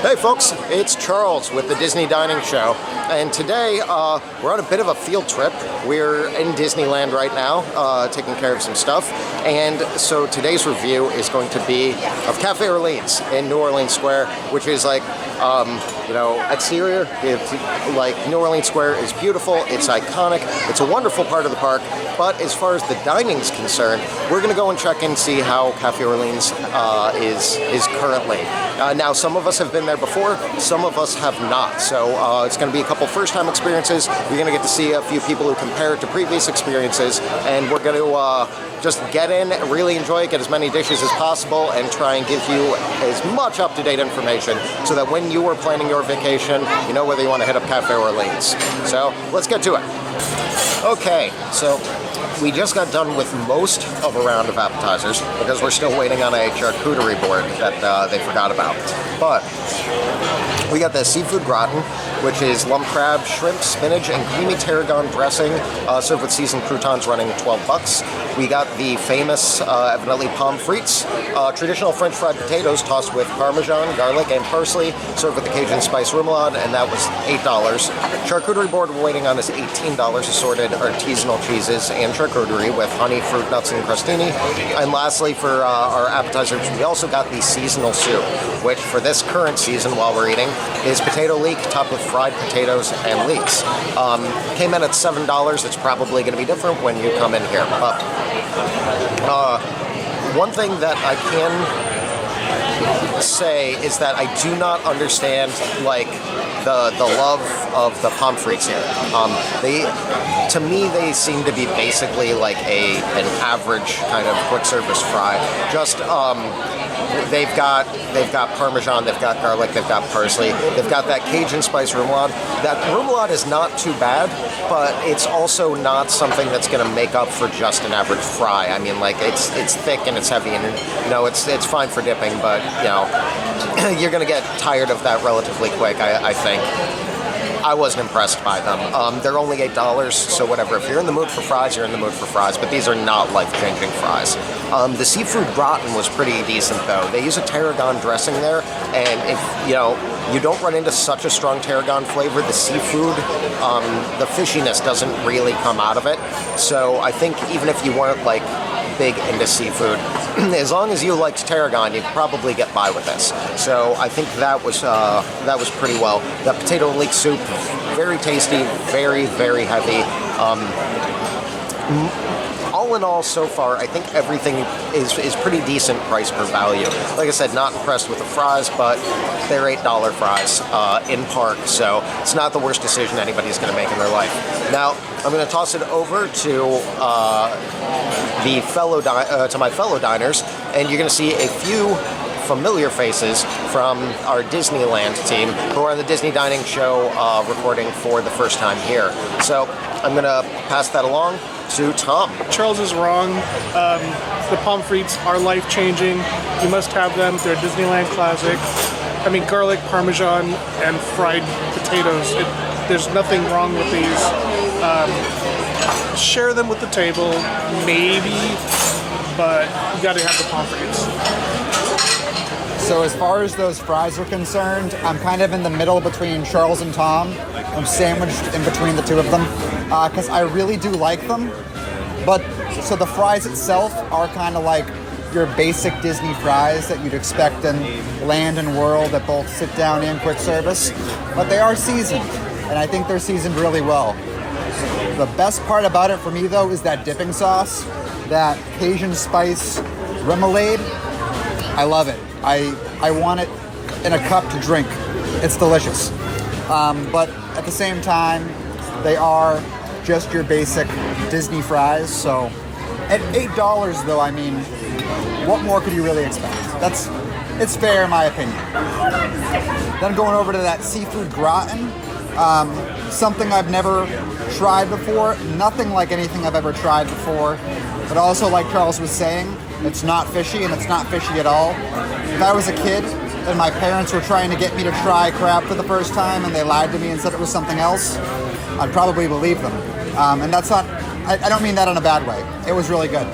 Hey folks, it's Charles with the Disney Dining Show, and today we're on a bit of a field trip. We're in Disneyland right now, taking care of some stuff, and so today's review is going to be of Cafe Orleans in New Orleans Square, which is like, exterior. New Orleans Square is beautiful, it's iconic, it's a wonderful part of the park, but as far as the dining's concerned, we're going to go and check and see how Cafe Orleans is currently. Now, some of us have been there before, some of us have not, so it's going to be a couple first-time experiences. You're going to get to see a few people who compare it to previous experiences, and we're going to just get in, really enjoy it, get as many dishes as possible, and try and give you as much up-to-date information so that when you are planning your vacation, you know whether you want to hit up Cafe Orleans. So, let's get to it. Okay, so we just got done with most of a round of appetizers because we're still waiting on a charcuterie board that they forgot about. But we got the seafood gratin, which is lump crab, shrimp, spinach, and creamy tarragon dressing, served with seasoned croutons running $12. We got the famous, evidently, Pommes Frites, traditional French fried potatoes tossed with Parmesan, garlic, and parsley, served with the Cajun spice remoulade, and that was $8. Charcuterie board we're waiting on is $18, assorted artisanal cheeses and charcuterie with honey, fruit, nuts, and crostini. And lastly, for our appetizers, we also got the seasonal soup, which for this current season while we're eating is potato leek topped with fried potatoes and leeks. Came in at $7. It's probably going to be different when you come in here. But one thing that I can say is that I do not understand the love of the Pommes Frites here. To me, they seem to be basically like an average kind of quick service fry. Just they've got Parmesan, they've got garlic, they've got parsley, they've got that Cajun spice remoulade. That remoulade is not too bad, but it's also not something that's going to make up for just an average fry. I mean, it's thick and it's heavy, and it's fine for dipping, but you're going to get tired of that relatively quick, I think. I wasn't impressed by them. They're only $8, so whatever. If you're in the mood for fries, you're in the mood for fries, but these are not life-changing fries. The seafood gratin was pretty decent, though. They use a tarragon dressing there, and if, you don't run into such a strong tarragon flavor, the seafood, the fishiness doesn't really come out of it. So I think even if you weren't, big into seafood, as long as you liked tarragon, you could probably get by with this. So I think that was pretty well. That potato leek soup, very tasty, very, very heavy. All in all, so far, I think everything is pretty decent price per value. Like I said, not impressed with the fries, but they're $8 fries in park, so it's not the worst decision anybody's going to make in their life. Now, I'm going to toss it over to my fellow diners, and you're going to see a few familiar faces from our Disneyland team who are on the Disney Dining Show recording for the first time here. So I'm going to pass that along to Tom. Charles is wrong. The Pommes Frites are life-changing. You must have them. They're a Disneyland classic. I mean, garlic, Parmesan, and fried potatoes. There's nothing wrong with these. Share them with the table, maybe, but you gotta have the Pommes Frites. So as far as those fries are concerned, I'm kind of in the middle between Charles and Tom. I'm sandwiched in between the two of them because I really do like them. But so the fries itself are kind of like your basic Disney fries that you'd expect in Land and World at both sit down and quick service. But they are seasoned, and I think they're seasoned really well. The best part about it for me, though, is that dipping sauce, that Cajun spice remoulade. I love it. I want it in a cup to drink. It's delicious. But at the same time, they are just your basic Disney fries. So at $8, though, I mean, what more could you really expect? It's fair in my opinion. Then going over to that seafood gratin, something I've never tried before, nothing like anything I've ever tried before, but also like Charles was saying, it's not fishy, and it's not fishy at all. If I was a kid and my parents were trying to get me to try crab for the first time and they lied to me and said it was something else, I'd probably believe them. And that's not, I don't mean that in a bad way. It was really good.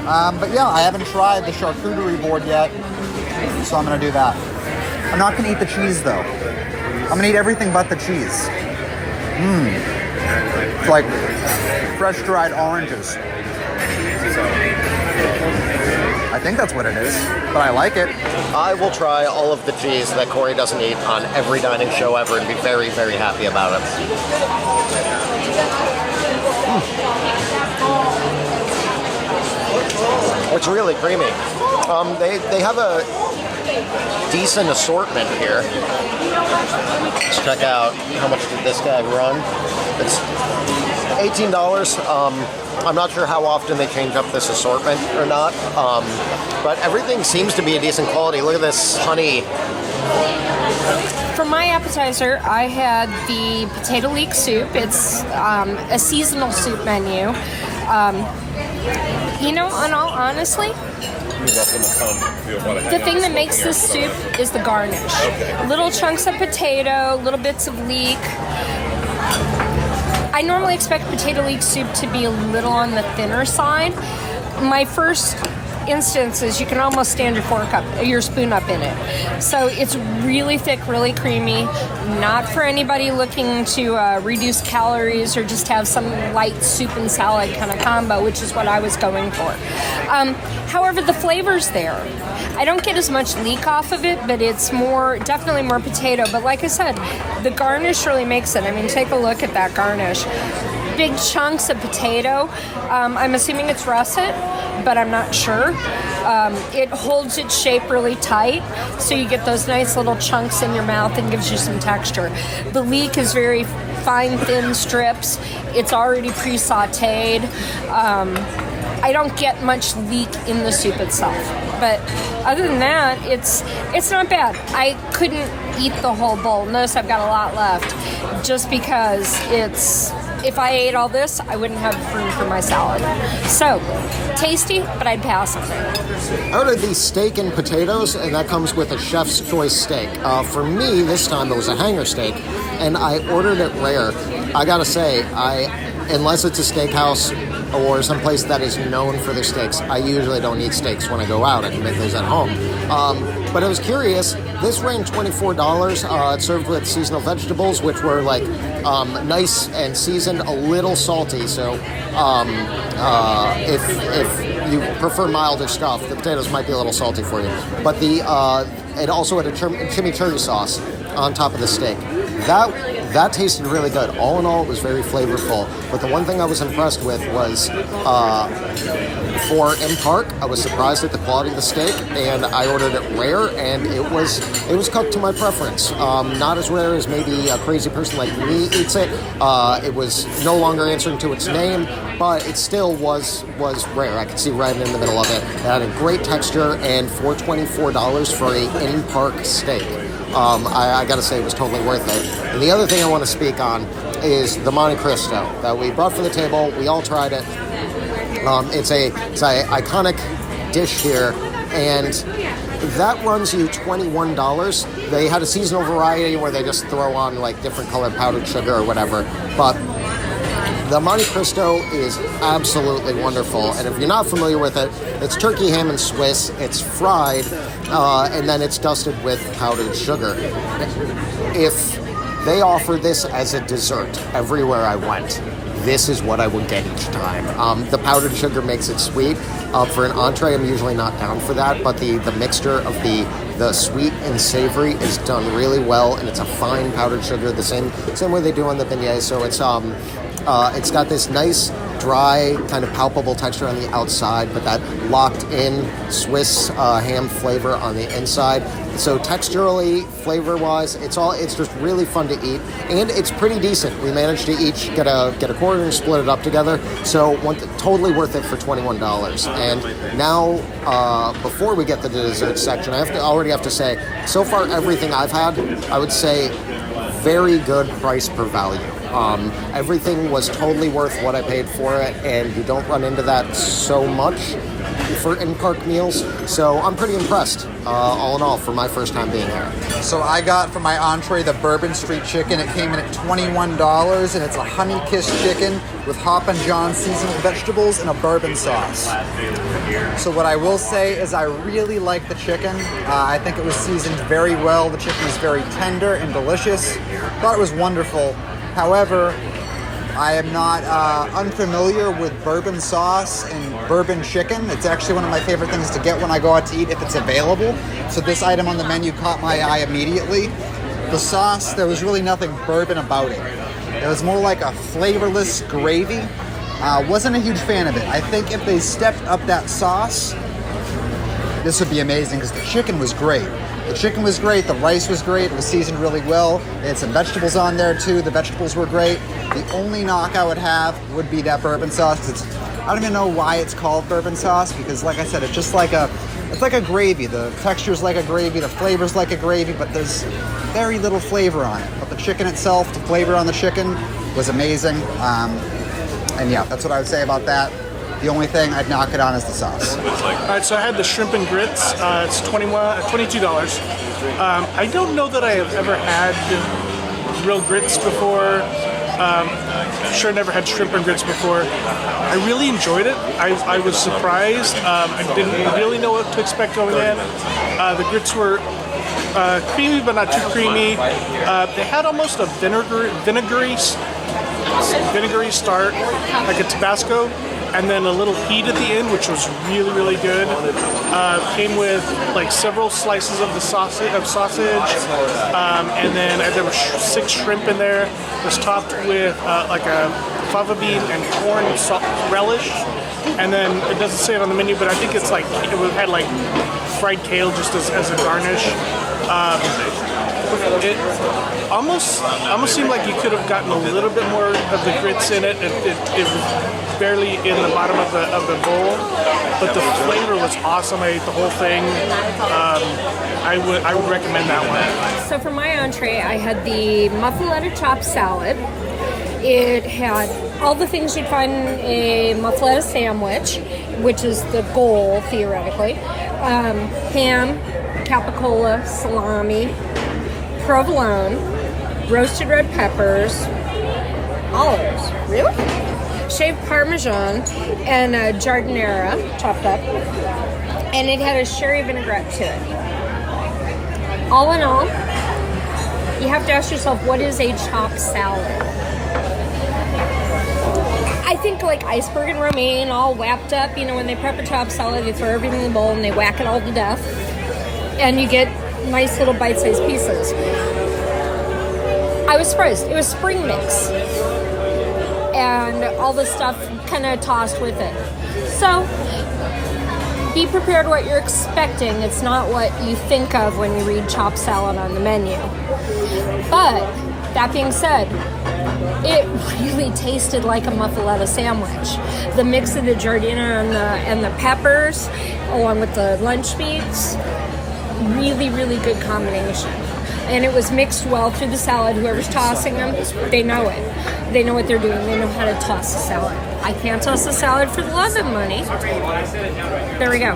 But yeah, I haven't tried the charcuterie board yet, so I'm gonna do that. I'm not gonna eat the cheese though. I'm gonna eat everything but the cheese. It's like fresh dried oranges. I think that's what it is, but I like it. I will try all of the cheese that Corey doesn't eat on every dining show ever and be very, very happy about it. It's really creamy. They have a decent assortment here. Let's check out how much did this guy run. It's $18. I'm not sure how often they change up this assortment or not, but everything seems to be a decent quality. Look at this honey. For my appetizer, I had the potato leek soup. It's a seasonal soup menu. You know, in all honestly, the thing that makes this soup is the garnish. Little chunks of potato, little bits of leek. I normally expect potato leek soup to be a little on the thinner side. My first instance is you can almost stand your spoon up in it. So it's really thick, really creamy. Not for anybody looking to reduce calories or just have some light soup and salad kind of combo, which is what I was going for. However, the flavor's there. I don't get as much leek off of it, but it's definitely more potato. But like I said, the garnish really makes it. I mean, take a look at that garnish. Big chunks of potato. I'm assuming it's russet, but I'm not sure. It holds its shape really tight, so you get those nice little chunks in your mouth and gives you some texture. The leek is very fine, thin strips. It's already pre-sauteed. I don't get much leek in the soup itself, but other than that, it's not bad. I couldn't eat the whole bowl. Notice I've got a lot left, just because if I ate all this, I wouldn't have room for my salad. So, tasty, but I'd pass on it. I ordered the steak and potatoes, and that comes with a chef's choice steak. For me, this time it was a hanger steak, and I ordered it rare. I gotta say, unless it's a steakhouse or someplace that is known for their steaks, I usually don't eat steaks when I go out. I can make those at home. But I was curious. This ran $24. It's served with seasonal vegetables, which were like nice and seasoned, a little salty. So if you prefer milder stuff, the potatoes might be a little salty for you. But it also had a chimichurri sauce on top of the steak. That tasted really good. All in all, it was very flavorful. But the one thing I was impressed with was for in park, I was surprised at the quality of the steak, and I ordered it rare, and it was cooked to my preference. Not as rare as maybe a crazy person like me eats it. It was no longer answering to its name, but it still was rare. I could see right in the middle of it. It had a great texture, and for $24 for a in park steak. I gotta say it was totally worth it. And the other thing I want to speak on is the Monte Cristo that we brought for the table. We all tried it. It's an iconic dish here, and that runs you $21. They had a seasonal variety where they just throw on like different colored powdered sugar or whatever, but the Monte Cristo is absolutely wonderful, and if you're not familiar with it, it's turkey, ham, and Swiss. It's fried, and then it's dusted with powdered sugar. If they offer this as a dessert everywhere I went, this is what I would get each time. The powdered sugar makes it sweet. For an entree, I'm usually not down for that, but the mixture of the sweet and savory is done really well, and it's a fine powdered sugar, the same way they do on the beignets. So it's got this nice, dry, kind of palpable texture on the outside, but that locked-in Swiss ham flavor on the inside. So texturally, flavor-wise, it's just really fun to eat, and it's pretty decent. We managed to each get a quarter and split it up together, so totally worth it for $21. And now, before we get to the dessert section, I already have to say, so far everything I've had, I would say very good price per value. Everything was totally worth what I paid for it, and you don't run into that so much for in-park meals. So I'm pretty impressed, all in all, for my first time being here. So I got for my entree the Bourbon Street Chicken. It came in at $21, and it's a honey-kissed chicken with Hoppin' John seasonal vegetables and a bourbon sauce. So what I will say is I really like the chicken. I think it was seasoned very well. The chicken was very tender and delicious. Thought it was wonderful. However, I am not unfamiliar with bourbon sauce and bourbon chicken. It's actually one of my favorite things to get when I go out to eat if it's available. So this item on the menu caught my eye immediately. The sauce, there was really nothing bourbon about it. It was more like a flavorless gravy. Wasn't a huge fan of it. I think if they stepped up that sauce, this would be amazing because the chicken was great. The chicken was great, the rice was great, it was seasoned really well. They had some vegetables on there too, the vegetables were great. The only knock I would have would be that bourbon sauce. I don't even know why it's called bourbon sauce because like I said, it's just like it's like a gravy. The texture's like a gravy, the flavor's like a gravy, but there's very little flavor on it. But the chicken itself, the flavor on the chicken was amazing. And yeah, that's what I would say about that. The only thing I'd knock it on is the sauce. All right, so I had the shrimp and grits. It's $22. I don't know that I have ever had real grits before. Sure, never had shrimp and grits before. I really enjoyed it. I was surprised. I didn't really know what to expect going in. The grits were creamy, but not too creamy. They had almost a vinegary start, like a Tabasco, and then a little heat at the end, which was really, really good. Came with like several slices of the sausage, and then there were 6 shrimp in there. It was topped with like a fava bean and corn relish, and then it doesn't say it on the menu, but I think it's like it had like fried kale just as a garnish. It almost seemed like you could have gotten a little bit more of the grits in it. It was barely in the bottom of the bowl, but the flavor was awesome. I ate the whole thing. I would recommend that one. So for my entree, I had the Muffuletta chopped salad. It had all the things you'd find in a Muffuletta sandwich, which is the goal theoretically. Ham, capicola, salami, provolone, roasted red peppers, olives. Really? Shaved Parmesan and a giardiniera chopped up, and it had a sherry vinaigrette to it. All in all, you have to ask yourself, what is a chopped salad? I think like iceberg and romaine all wrapped up. You know, when they prep a chopped salad, they throw everything in the bowl and they whack it all to death, and you get nice little bite-sized pieces. I was surprised. It was spring mix. And all the stuff kind of tossed with it. So, be prepared what you're expecting. It's not what you think of when you read chopped salad on the menu. But, that being said, it really tasted like a Muffuletta sandwich. The mix of the giardina and the peppers, along with the lunch meats, really, really good combination. And it was mixed well through the salad. Whoever's tossing them, they know it. They know what they're doing. They know how to toss a salad. I can't toss a salad for the love of money. There we go.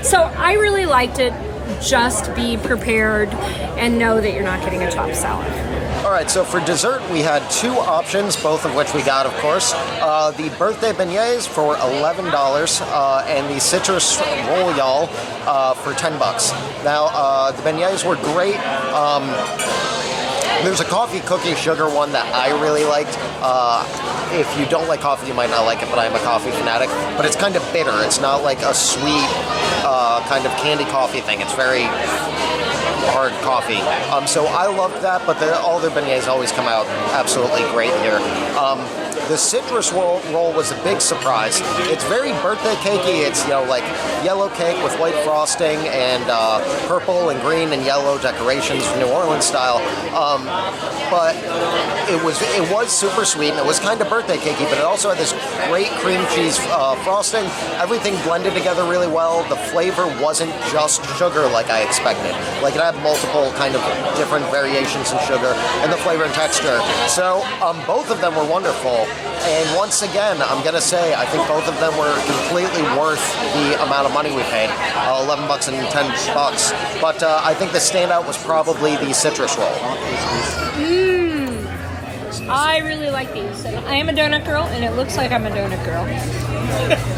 So I really liked it. Just be prepared and know that you're not getting a chopped salad. All right, so for dessert, we had 2 options, both of which we got, of course. The birthday beignets for $11, and the citrus royale for $10. Now, the beignets were great. There's a coffee cookie sugar one that I really liked. If you don't like coffee, you might not like it, but I'm a coffee fanatic. But it's kind of bitter. It's not like a sweet kind of candy coffee thing. It's very hard coffee. So I loved that, but all their beignets always come out absolutely great here. The citrus roll was a big surprise. It's very birthday cakey. It's, you know, like yellow cake with white frosting and purple and green and yellow decorations, New Orleans style. But it was super sweet, and it was kind of birthday cakey, but it also had this great cream cheese frosting. Everything blended together really well. The flavor wasn't just sugar like I expected. Like, it had malt multiple kind of different variations in sugar and the flavor and texture. So both of them were wonderful. And once again, I'm gonna say I think both of them were completely worth the amount of money we paid, $11 and $10. But I think the standout was probably the citrus roll. I really like these, and I am a donut girl, and it looks like I'm a donut girl.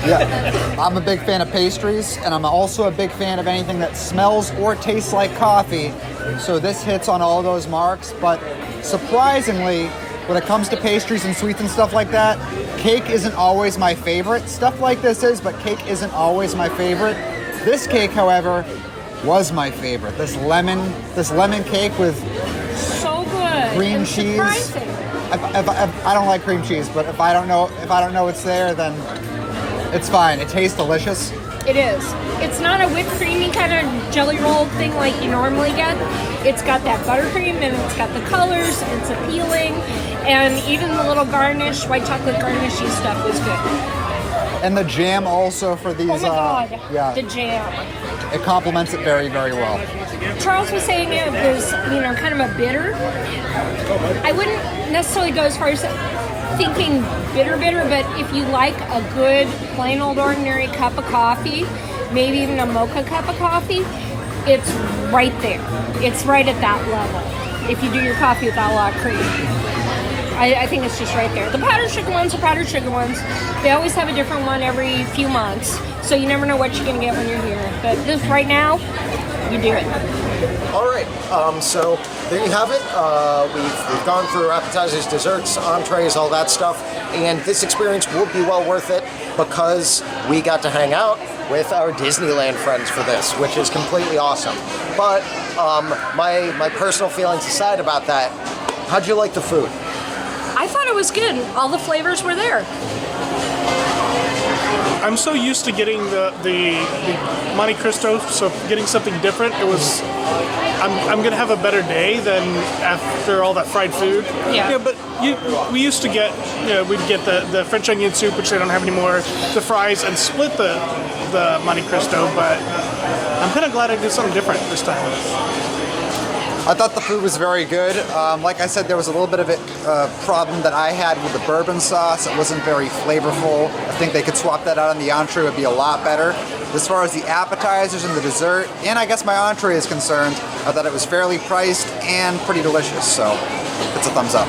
Yeah, I'm a big fan of pastries, and I'm also a big fan of anything that smells or tastes like coffee. So this hits on all those marks, but surprisingly, when it comes to pastries and sweets and stuff like that, cake isn't always my favorite. Stuff like this is, but cake isn't always my favorite. This cake, however, was my favorite. This lemon cake with So good. cream and cheese. surprising. I don't like cream cheese, but if I don't know it's there, then it's fine. It tastes delicious. It is. It's not a whipped creamy kind of jelly roll thing like you normally get. It's got that buttercream and it's got the colors. It's appealing, and even the little garnish, white chocolate garnishy stuff was good. And the jam also for these. Oh my god! Yeah, The jam. it complements it very, very well. Charles was saying it was, kind of a bitter. I wouldn't necessarily go as far as thinking bitter, but if you like a good, plain old ordinary cup of coffee, maybe even a mocha cup of coffee, it's right there. It's right at that level. If you do your coffee without a lot of cream. I think it's just right there. The powdered sugar ones are powdered sugar ones. They always have a different one every few months, so you never know what you're going to get when you're here. But this right now, you do it. All right, so there you have it. We've gone through appetizers, desserts, entrees, all that stuff, and this experience will be well worth it because we got to hang out with our Disneyland friends for this, which is completely awesome. But my personal feelings aside about that, how'd you like the food? I thought it was good. All the flavors were there. I'm so used to getting the Monte Cristo, so getting something different, I'm gonna have a better day than after all that fried food. Yeah. But we used to get, we'd get the French onion soup, which they don't have anymore, the fries, and split the Monte Cristo. But I'm kind of glad I did something different this time. I thought the food was very good. Like I said, there was a little bit of a problem that I had with the bourbon sauce. It wasn't very flavorful. I think they could swap that out on the entree. It would be a lot better. As far as the appetizers and the dessert, and I guess my entree is concerned, I thought it was fairly priced and pretty delicious. So it's a thumbs up.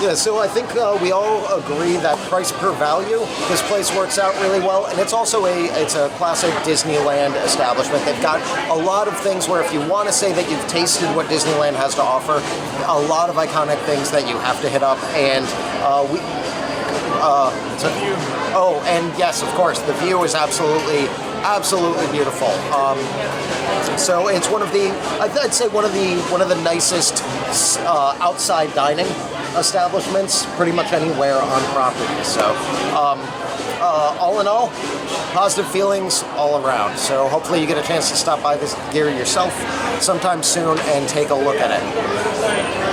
Yeah, so I think we all agree that price per value, this place works out really well, and it's also it's a classic Disneyland establishment. They've got a lot of things where if you want to say that you've tasted what Disneyland has to offer, a lot of iconic things that you have to hit up, and and yes, of course, the view is absolutely beautiful. So it's one of the, I'd say one of the nicest outside dining establishments pretty much anywhere on property. So all in all, positive feelings all around. So hopefully you get a chance to stop by this gear yourself sometime soon and take a look at it.